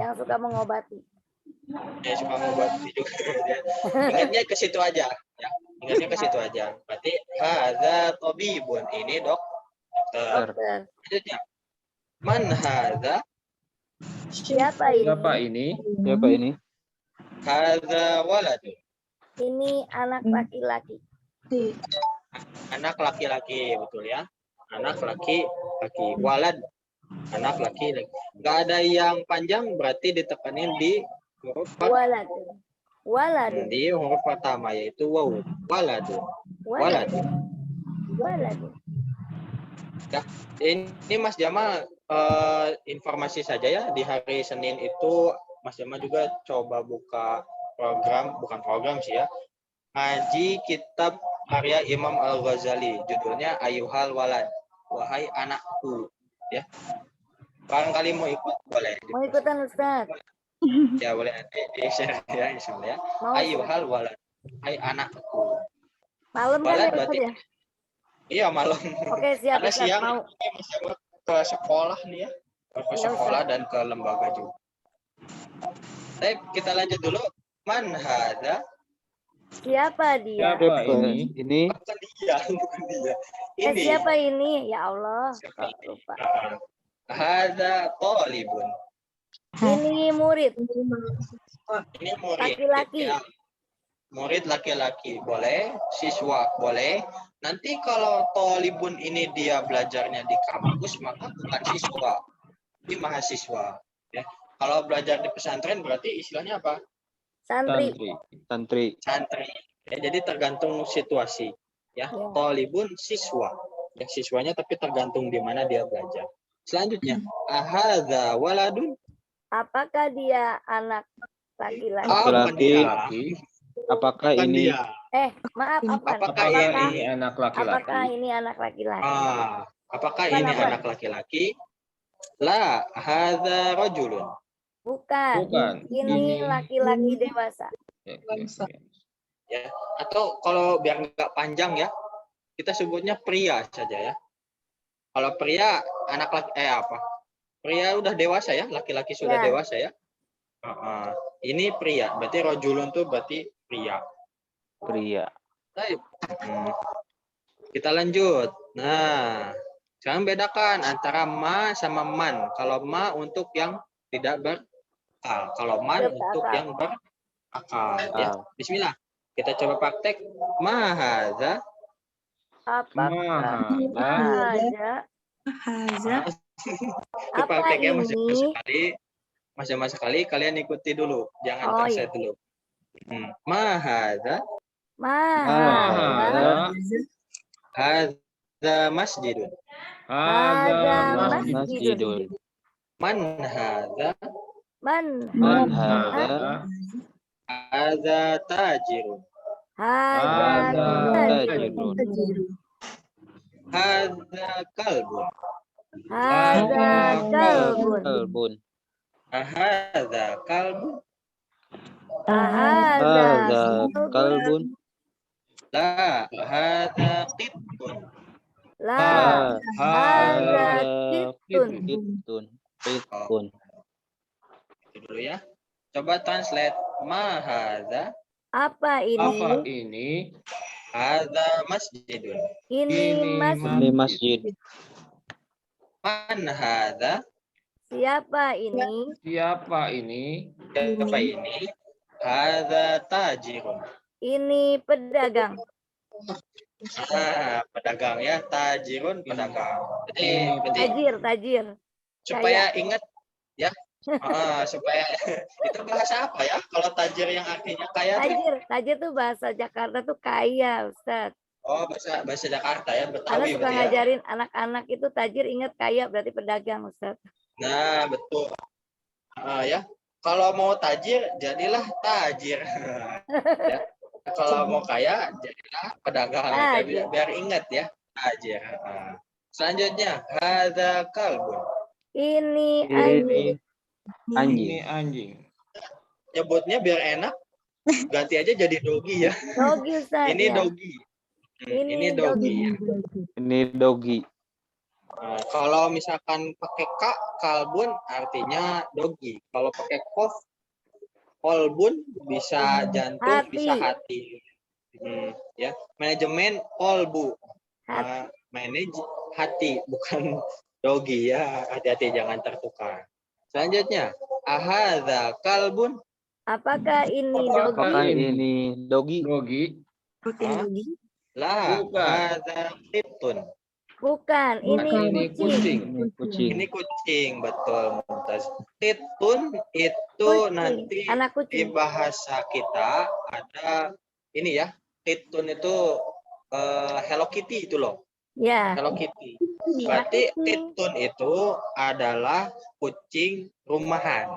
Yang suka mengobati. Ya suka ngobati juga. Ingatnya ke situ aja ya. Ingatnya ke situ aja. Berarti hadza tabibun. Ini dokter. Dokter. Selanjutnya, man hadza? Siapa ini? Siapa ini? Siapa ini? Hadza waladun. Ini anak laki-laki. Anak laki-laki, betul ya. Anak laki-laki. Walad. Anak laki-laki. Nggak ada yang panjang, berarti ditekanin di huruf Waladun. Waladun. di huruf pertama, yaitu waw. Waladun. Waladun. Waladun. Ini Mas Jamal informasi saja ya, di hari Senin itu Mas Jamal juga coba buka program, bukan program sih ya, ngaji kitab karya Imam Al-Ghazali, judulnya Ayuhal Walad, wahai anakku ya. Barangkali mau ikut boleh. Mau ikutan Ustaz? Ya boleh di share ya, insyaallah ya. Mau Ayuhal Walad, hai anakku. malam kan Walad ya berarti Ustaz ya? iya malam. Oke, siap Karena Ustaz. siang Mau. ini Mas Jamal ke sekolah nih ya, ke Iya, sekolah dan ke lembaga juga. Baik, kita lanjut dulu. Man hadza? Siapa dia? Siapa ini? Ini. Bukan dia, bukan dia. Ini. Siapa ini? Ya Allah, Siapa kok lupa. Hadza talibun. Ini murid. Ini murid. Laki-laki. Ya. Murid laki-laki boleh, siswa boleh. Nanti kalau talibun ini dia belajarnya di kampus, maka bukan siswa, ini mahasiswa. Ya. Kalau belajar di pesantren berarti istilahnya apa? Santri. Santri. Santri. Ya, jadi tergantung situasi. Ya, Ya. talibun siswa. Ya, siswanya tapi tergantung di mana dia belajar. Selanjutnya, ahadza waladun. Apakah dia anak laki-laki? Bukan dia. Laki. Apakah Bukan ini? dia. Maaf, Afwan. Apakah Apakah ini anak Apakah laki-laki? ini anak laki-laki? Apakah Bukan, ini apa? anak laki-laki? La, hadza rajulun. Bukan. Bukan. Ini laki-laki dewasa. Ya. Atau kalau biar nggak panjang ya, kita sebutnya pria saja ya. Kalau pria anak laki apa? Pria udah dewasa ya, laki-laki sudah Ya. dewasa ya. Ini pria, berarti rajulun tuh berarti pria. Pria. Baik. Kita lanjut. Nah, sekarang bedakan antara ma sama man. Kalau ma untuk yang tidak berakal, kalau man Berakal. untuk yang berakal. Ya. Bismillah. Kita coba praktek. Ma hadza. Apakah Mahadza. ada? Haza. Itu Apa prakteknya masih ini? sekali. Masing-masing sekali kalian ikuti dulu, jangan Oh, translate dulu. Ma hadza. Mahadza Hadza masjidun. hadza Hadza masjidun. Masjidun. Man hadza? Man Man hadza hadza? Hadza tajirun. hadza Hadza tajirun. Tajirun. Hadza kalbun. Hadza kalbun. Kalbun. Hadza kalbun. Hadza Hadza kalbun. kalbun. La hadza qittun. La hadza kittun. Kitun. Kitun. Itu dulu ya. Coba translate. Ma hadza? Apa Apa ini? ini? Hadza masjidun. Ini masjid. Ini masjid. Man hadza? Siapa ini? Siapa ini? Siapa ini? Hadza tajirun. Ini pedagang. Pedagang ya, tajirun pedagang. Berarti Tajir. supaya ingat ya, supaya itu bahasa apa ya? Kalau tajir yang artinya kaya tuh, Tajir tuh bahasa Jakarta tuh kaya, Ustaz. oh bahasa Jakarta ya, Karena Betawi suka berarti ya. ngajarin anak-anak itu tajir ingat kaya berarti pedagang, Ustaz. Nah betul. Ya, kalau mau tajir jadilah tajir. Ya. Kalau mau kaya jadilah pedagang. Ya, biar ingat ya, tajir. Selanjutnya, hadza kalbun. Ini Ini anjing. anjing. Ini anjing. Nyebutnya biar enak, ganti aja jadi dogi ya. Dogi, Ustaz. Ini ya. dogi. Ini dogi. Ya. Ini dogi. Kalau misalkan pakai kak, kalbun artinya dogi. Kalau pakai kof, kolbun bisa jantung, Hati. bisa hati. Ya, manajemen kolbu. Manage hati, bukan dogi ya. Hati-hati jangan tertukar. Selanjutnya, ahadza kalbun. Apakah ini Apakah dogi? ini dogi? Dogi. La, Bukan. hadza qittun. Bukan, ini kucing. Ini kucing. Ini kucing, betul. Mumtaz. Qittun itu Kucing. nanti Anak di kucing. bahasa kita ada ini ya. Qittun itu Hello Kitty itu loh. Ya. Hello Kitty. Berarti Qittun itu adalah kucing rumahan.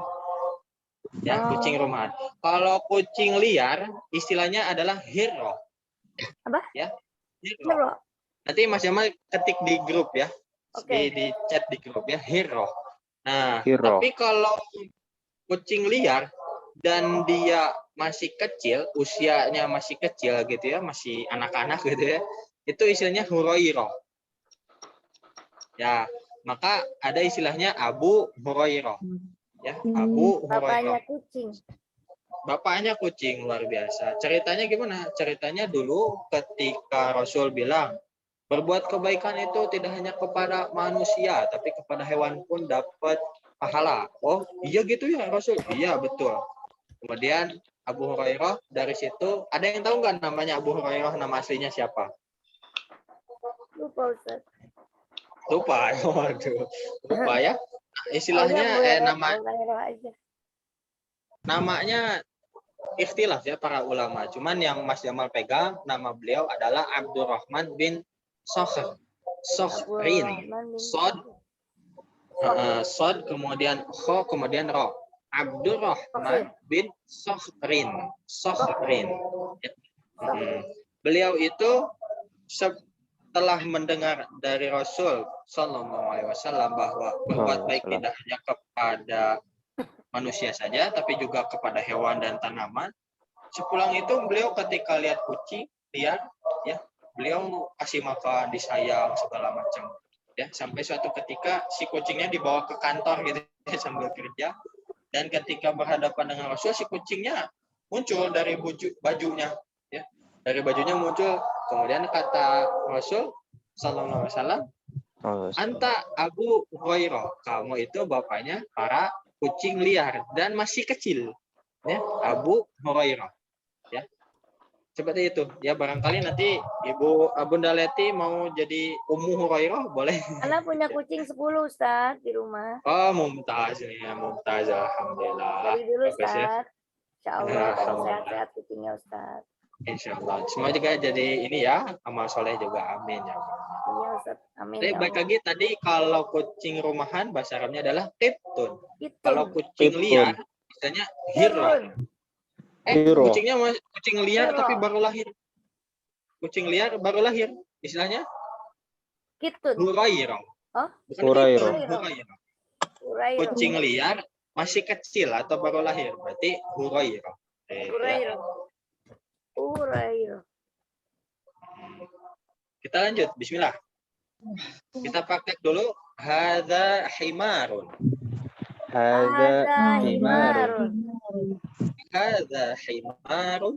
Ya, kucing rumahan. Kalau kucing liar istilahnya adalah hero. Apa? Ya. Hero. Hero. Nanti Mas Jamal ketik di grup ya. Oke. Di chat di grup ya, hero. Nah, Hero. tapi kalau kucing liar dan dia masih kecil, usianya masih kecil gitu ya, masih anak-anak gitu ya, itu istilahnya Hurairah. Ya, maka ada istilahnya Abu Hurairah. Ya, Abu Bapaknya Hurairah. kucing. Bapaknya kucing, luar biasa. Ceritanya gimana? Ceritanya dulu ketika Rasul bilang, berbuat kebaikan itu tidak hanya kepada manusia, tapi kepada hewan pun dapat pahala. Oh, iya gitu ya Rasul? Iya, betul. Kemudian Abu Hurairah dari situ, ada yang tahu nggak namanya Abu Hurairah, nama aslinya siapa? Lupa, Ustaz. Lupa, waduh. Lupa ya. Istilahnya namanya ikhtilaf ya para ulama. Cuman yang Mas Jamal pegang, nama beliau adalah Abdurrahman bin Sokhrin. Sod kemudian kho kemudian ro. Abdurrahman bin Sokhrin. Beliau itu setelah mendengar dari Rasul Sallallahu Alaihi Wasallam bahwa berbuat baik tidak hanya kepada manusia saja, tapi juga kepada hewan dan tanaman. Sepulang itu beliau ketika lihat kucing liar, ya beliau kasih makan, disayang segala macam. Ya sampai suatu ketika si kucingnya dibawa ke kantor gitu ya, sambil kerja. Dan ketika berhadapan dengan Rasul, si kucingnya muncul dari bajunya, ya dari bajunya muncul. Kemudian kata Rasul Sallallahu Alaihi Wasallam, Anta Abu Hurairah, kamu itu bapaknya para kucing liar dan masih kecil, ya Abu Hurairah, ya seperti itu. Ya barangkali nanti Ibu Bunda Leti mau jadi Ummu Hurairah boleh. Anak punya kucing 10 Ustaz di rumah. Oh mumtaz nih ya, mumtaz, alhamdulillah. Dari dulu Bagus ya. Ustaz. Insya Allah Alhamdulillah. sehat-sehat kucingnya Ustaz. Insyaallah. Semua juga jadi ini ya, amal soleh juga. Amin ya. Iya Ustaz. Amin. Jadi Ya baik Allah. lagi tadi kalau kucing rumahan bahasa Arabnya adalah qitun. Kalau Kitun. kucing Qitun. liar istilahnya hirra. Hirun. Hiro. Kucingnya kucing liar Hiro. tapi baru lahir. Kucing liar baru lahir. Istilahnya Kitun. hurairah. Oh, Bukan Hurairah. qitun, hurairah. Hurairah. Kucing liar masih kecil atau baru lahir berarti hurairah. Ya. Hurairah. Hurairah. Kita lanjut. Bismillah. Kita praktek dulu. Hadza himarun. Hadza Ada himarun. himarun. Hadza himarun.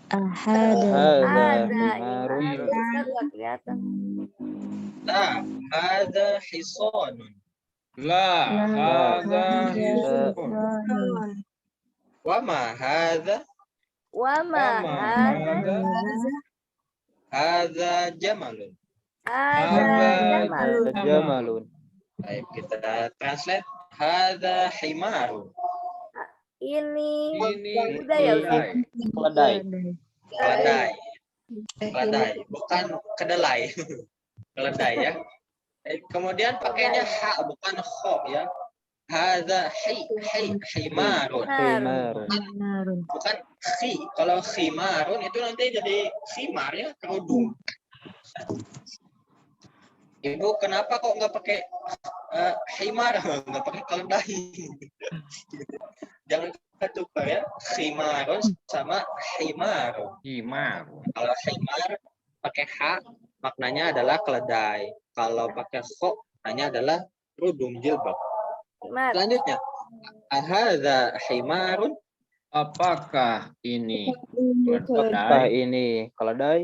Ahada. Hadza Ada himarun. himarun. Ustaz nggak kelihatan. La, hadza hisanun. La, hadza hadza hisun. Wa ma hadza? Wa ma Wama hadza hadza Hadza jamalun. hadza Hadza jamalun. jamalun. Baik, kita translate. Hadza himarun. Ini Ini kuda ya Ustaz? Keledai. Keledai. Keledai, bukan kedelai. Keledai ya. Kemudian pakainya ha, bukan kho ya. Hadza himarun. Himarun. Bukan khi. Kalau khimarun itu nanti jadi khimar ya, kerudung. Ibu, kenapa kok nggak pakai himar, nggak pakai keledai? Jangan ketukar ya. Khimarun sama himarun. himar. Kalau himar pakai ha, maknanya adalah keledai. Kalau pakai kho, maknanya adalah kerudung jilbab. Himar. Selanjutnya, ahadza himarun. Apakah ini Apakah keledai? ini keledai?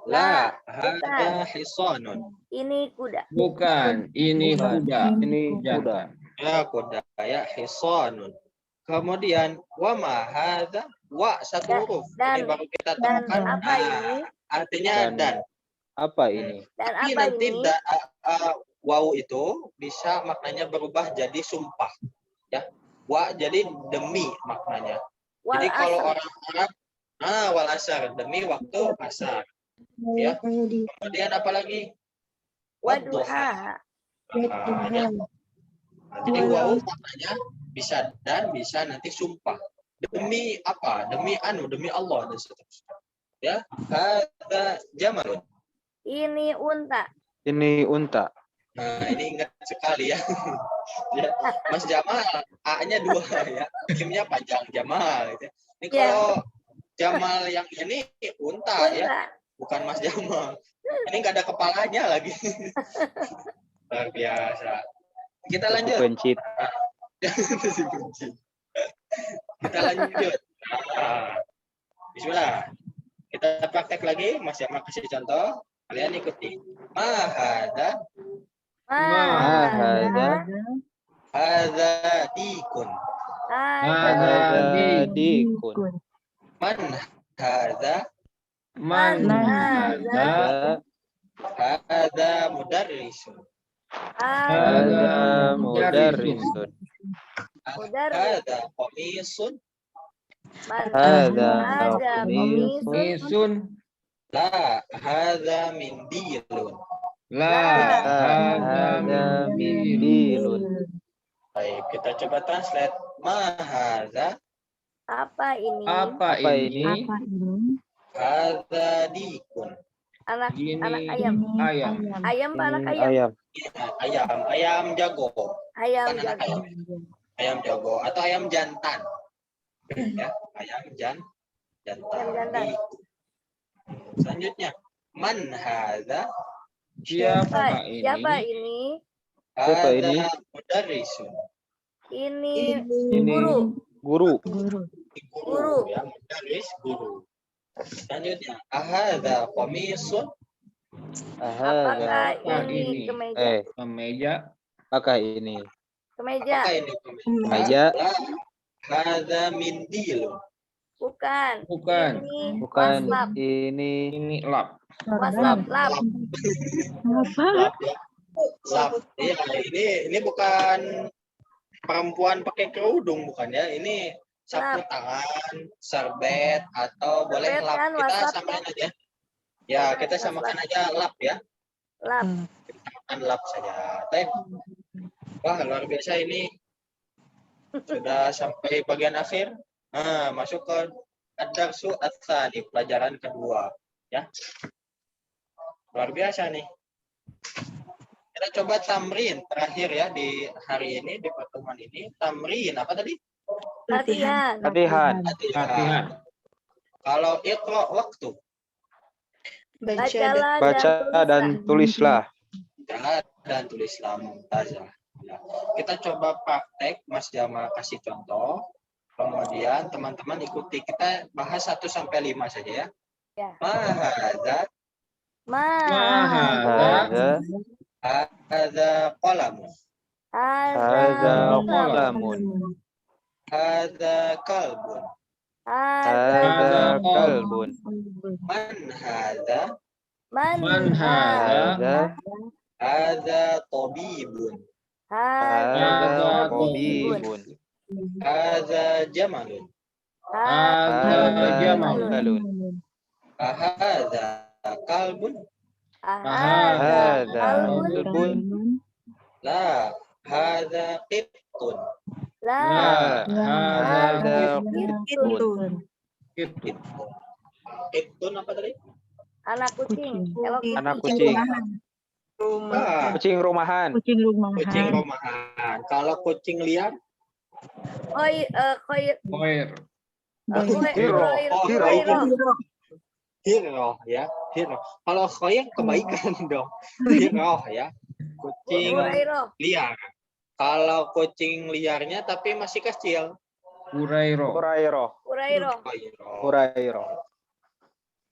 La, hadza hisanun. Ini kuda. Bukan, ini Bukan. kuda. Ini kuda. Jangan. Ya, kuda ya hisanun. Kemudian wa ma hadza, wa satu huruf. Ini Dan- baru kita Dan temukan. apa ini? Artinya dan. Apa ini? Dan Tapi apa nanti ini? waw itu bisa maknanya berubah jadi sumpah. Ya. Wa jadi demi maknanya. Wal Jadi kalau asr. orang Arab, wal asar, demi waktu asar. Ya. Kemudian apa lagi? Waduha. Ya. Nah, jadi waw maknanya bisa dan bisa nanti sumpah. Demi apa? Demi demi Allah dan seterusnya. Ya, hadza jamalun. Ini unta. Ini unta. Nah, ini ingat sekali ya. Ya, Mas Jamal, A-nya 2 ya. Kimnya panjang Jamal gitu. Ini Ya. kalau Jamal yang ini unta ya, Unta. bukan Mas Jamal. Ini nggak ada kepalanya lagi. Luar biasa. Kita lanjut. Pencit. Si kunci. Kita lanjut. Bismillah. Kita praktek lagi. Mas Jamal kasih contoh. Kalian ikuti. Mahada, Mahada. hadza dikun. Ada. Hadza dikun. Man hadza, Man hadza hadza mudarrisun. Hadza mudarrisun. Mudarris. Hadza qamisun. Hadza Ada qamisun. Isun. La hadza mindilun. La hadza Hadza mindilun. mindilun. Baik, kita coba translate. Ma hadza, Apa ini? Apa Apa ini? hadza dikun. Anak Ini ayam. ayam. Ayam apa anak Ini ayam? ayam. Ayam jago. Ayam Bukan anak jago. ayam. Ayam jago atau ayam jantan. Ya, ayam jantan. Ayam jantan. Dikun. Selanjutnya, man hadza, Siapa Siapa ini? ini? Siapa ini? hadza mudarrisun. Ini Ini guru. guru. Guru. Ya, mudarris guru. Selanjutnya, ahadza qamisun. Apakah Hadza. ini kemeja? Kemeja. Apakah ini? Kemeja. Apakah ini Kemeja. La, hadza mindilun. Bukan. Bukan. Ini Bukan. waslap. Ini Ini lap. Waslap. Lap. Lap ya. Lap. Iya, ini bukan perempuan pakai kerudung bukan ya. Ini sapu tangan, serbet, atau boleh Serbet lap. kan, Kita WhatsApp samakan ya. aja. Ya, kita samakan aja lap ya. Lap. Kita samakan lap saja. Wah, luar biasa ini. Sudah sampai bagian akhir. Nah, masuk ke ad-darsu ats-tsani, pelajaran kedua. Ya. Luar biasa nih. Kita coba tamrin terakhir ya di hari ini, di pertemuan ini. Tamrin, apa tadi? Latihan. Latihan. Latihan. Kalau iqra waktu. Bacalah Baca dan tulislah. Bacalah dan tulislah mumtazah. Ya. Kita coba praktek, Mas Jamal kasih contoh. Kemudian teman-teman ikuti. Kita bahas 1 sampai 5 saja ya. Ya. Mahadza, Mahadza. hadza qalamun, Hadza Hadza qalamun. hadza kalbun, Hadza kalbun. man hadza, Man Hadza hadza tabibun, hadza tabibun. hadza jamalun, Hadza Jamalun. hadza kalbun, Hadza kalbun. kalbun. la hadza qittun. La. Hadza Qittun. qittun. Qittun apa tadi? Anak kucing. Kalau Anak kucing. Ah, Kucing rumahan. Kucing rumahan. kucing rumahan. Kalau kucing liar? koi Koir. Hiro ya, hiro. Kalau khoir kebaikan dong. Hiro ya. Kucing liar. Kalau kucing liarnya tapi masih kecil. Urairo. Urairo. Urairo. Urairo.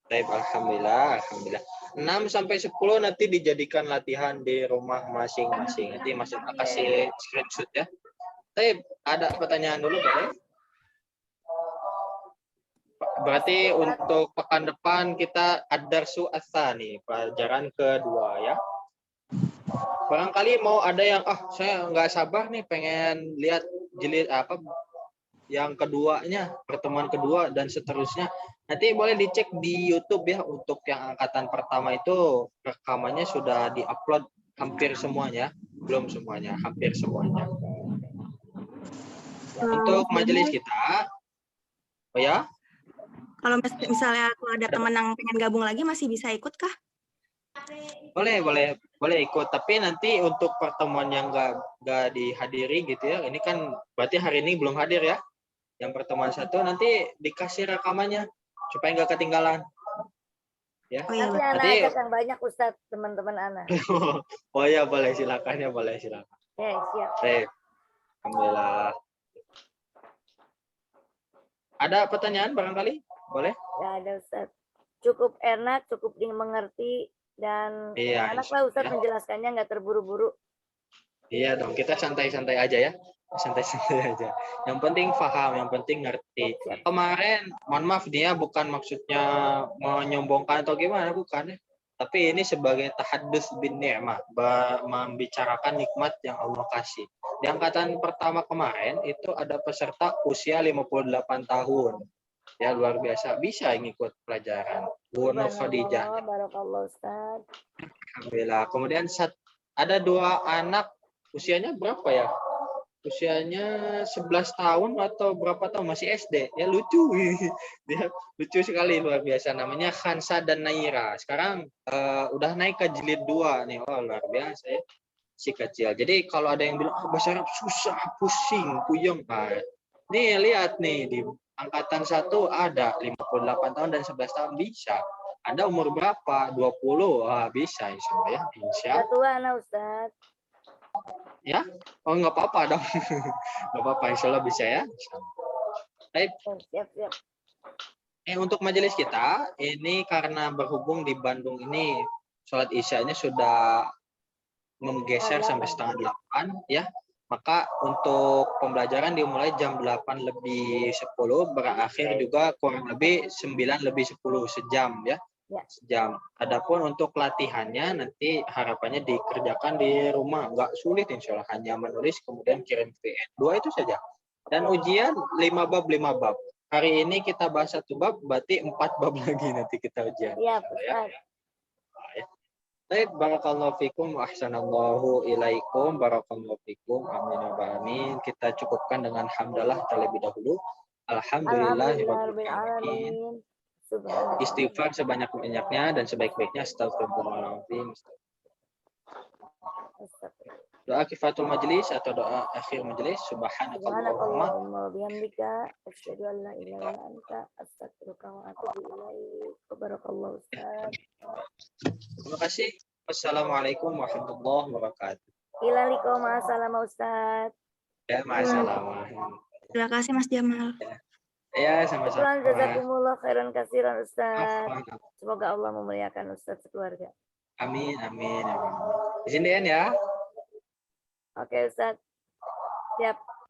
Baik, alhamdulillah, alhamdulillah. 6 sampai 10 nanti dijadikan latihan di rumah masing-masing. Nanti masih kasih screenshot ya. Tapi ada pertanyaan dulu boleh? Berarti untuk pekan depan kita ad-darsu ats-tsani, pelajaran kedua ya. Barangkali mau ada yang saya nggak sabar nih pengen lihat jilid apa yang keduanya, pertemuan kedua dan seterusnya. Nanti boleh dicek di YouTube ya, untuk yang angkatan pertama itu rekamannya sudah diupload hampir semuanya, belum semuanya, hampir semuanya. Untuk majelis kita, oh ya, Kalau misalnya aku ada teman yang pengen gabung lagi masih bisa ikut kah? boleh ikut. Tapi nanti untuk pertemuan yang nggak dihadiri gitu ya, ini kan berarti hari ini belum hadir ya. Yang pertemuan 1 nanti dikasih rekamannya supaya nggak ketinggalan. Ya. Oh iya, Nanti betul. anak Nanti- ajak yang banyak Ustadz, teman-teman anak. Oh ya, boleh silakan ya, boleh silakan. Ya, siap. Baik. Alhamdulillah. Ada pertanyaan barangkali? Boleh? Nggak ada Ustadz. Cukup enak, cukup dimengerti, dan Iya, enak lah Ustadz ya. menjelaskannya, nggak terburu-buru. Iya dong, kita santai-santai aja ya. Santai-santai aja. Yang penting paham, yang penting ngerti. Kemarin, mohon maaf dia bukan maksudnya menyombongkan atau gimana, bukan ya. Tapi ini sebagai tahaddus bin ni'mah, membicarakan nikmat yang Allah kasih. Di angkatan pertama kemarin itu ada peserta usia 58 tahun. Ya luar biasa, bisa ngikut pelajaran. Bu Nur Khadijah. Barakallah Ustadz. Alhamdulillah. Kemudian ada 2 anak, usianya berapa ya? Usianya 11 tahun atau berapa tahun, masih SD. Ya lucu. Dia lucu sekali, luar biasa. Namanya Khansa dan Naira. Sekarang udah naik ke jilid 2 nih. Oh, luar biasa ya. Si kecil. Jadi kalau ada yang bilang bahasa Arab susah, pusing, puyeng. Nah, nih lihat nih di angkatan 1 ada 58 tahun dan 11 tahun bisa. Anda umur berapa? 20. Wah, bisa insya Allah ya. Insya Udah tua anak Ustadz. ya. Oh, nggak apa-apa dong. Nggak apa-apa, insya Allah bisa ya. Baik. Siap. Untuk majelis kita, ini karena berhubung di Bandung ini sholat isyanya sudah menggeser sampai setengah 8 ya. Maka untuk pembelajaran dimulai jam 8:10, berakhir juga kurang lebih 9:10, sejam ya. Ya. Sejam. Adapun untuk latihannya nanti harapannya dikerjakan di rumah, nggak sulit insya Allah, hanya menulis kemudian kirim VN. 2 itu saja. Dan ujian 5 bab 5 bab. Hari ini kita bahas 1 bab, berarti 4 bab lagi nanti kita ujian. Iya, Ustaz. Baik, barakallahu fikum wa ahsanallahu ilaikum, barakallahu fikum, amin wa amin. Kita cukupkan dengan hamdalah terlebih dahulu. Alhamdulillahirabbil alamin. Subhanallah. Istighfar sebanyak-banyaknya dan sebaik-baiknya, astagfirullahaladzim. Doa kifatul majlis atau doa akhir majlis. Subhanakallahumma Subhanakallahumma wa bihamdika asyhadu an la ilaha illa anta astaghfiruka wa atubu ilaik. Barakallahu Ustaz. Terima kasih. Wassalamualaikum warahmatullahi wabarakatuh. Ilalikum assalam Ustaz. Ya, masalah. Terima kasih Mas Jamal. Ya, sama-sama. Syukran jazakumullah khairan katsiran Ustaz. Semoga Allah memuliakan Ustaz sekeluarga. Amin, amin, amin. Di sini ya. Oke Ustaz. Siap.